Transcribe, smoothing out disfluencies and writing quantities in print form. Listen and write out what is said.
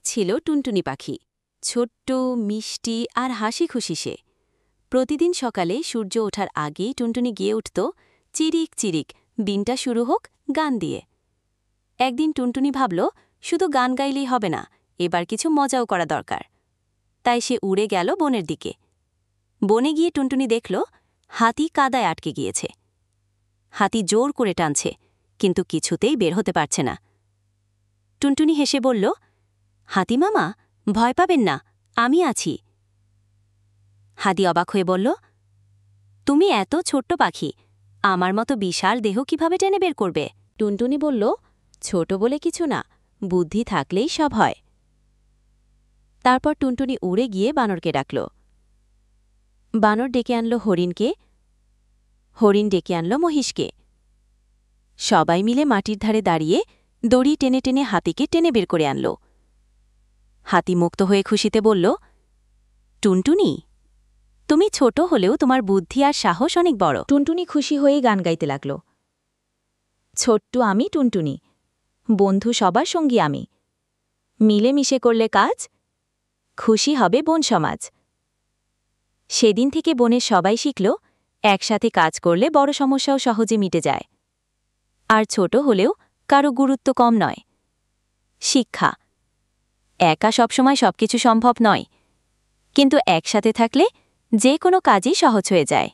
ছিল টুনটুনি পাখি। ছোট্ট, মিষ্টি আর হাসি খুশি সে। প্রতিদিন সকালে সূর্য ওঠার আগেই টুনটুনি গিয়ে উঠত চিরিক চিরিক, দিনটা শুরু হোক গান দিয়ে। একদিন টুনটুনি ভাবল, শুধু গান গাইলেই হবে না, এবার কিছু মজাও করা দরকার। তাই সে উড়ে গেল বনের দিকে। বনে গিয়ে টুনটুনি দেখল হাতি কাদায় আটকে গিয়েছে। হাতি জোর করে টানছে, কিন্তু কিছুতেই বের হতে পারছে না। টুনটুনি হেসে বলল, হাতিমামা, ভয় পাবেন না, আমি আছি। হাতি অবাক হয়ে বলল, তুমি এত ছোট্ট পাখি, আমার মতো বিশাল দেহ কিভাবে টেনে বের করবে? টুনটুনি বলল, ছোট বলে কিছু না, বুদ্ধি থাকলেই সব হয়। তারপর টুনটুনি উড়ে গিয়ে বানরকে ডাকল। বানর ডেকে আনল হরিণকে, হরিণ ডেকে আনল মহিষকে। সবাই মিলে মাটির ধারে দাঁড়িয়ে দড়ি টেনে টেনে হাতিকে টেনে বের করে আনল। হাতি মুক্ত হয়ে খুশিতে বলল, টুনটুনি, তুমি ছোট হলেও তোমার বুদ্ধি আর সাহস অনেক বড়। টুনটুনি খুশি হয়ে গান গাইতে লাগল। ছোট্ট আমি টুনটুনি, বন্ধু সবার সঙ্গী আমি, মিলেমিশে করলে কাজ, খুশি হবে বন সমাজ। সেদিন থেকে বনের সবাই শিখল, একসাথে কাজ করলে বড় সমস্যাও সহজে মিটে যায়। আর ছোট হলেও কারো গুরুত্ব কম নয়। শিক্ষা: একা সবসময় সবকিছু সম্ভব নয়, কিন্তু একসাথে থাকলে যে কোনো কাজই সহজ হয়ে যায়।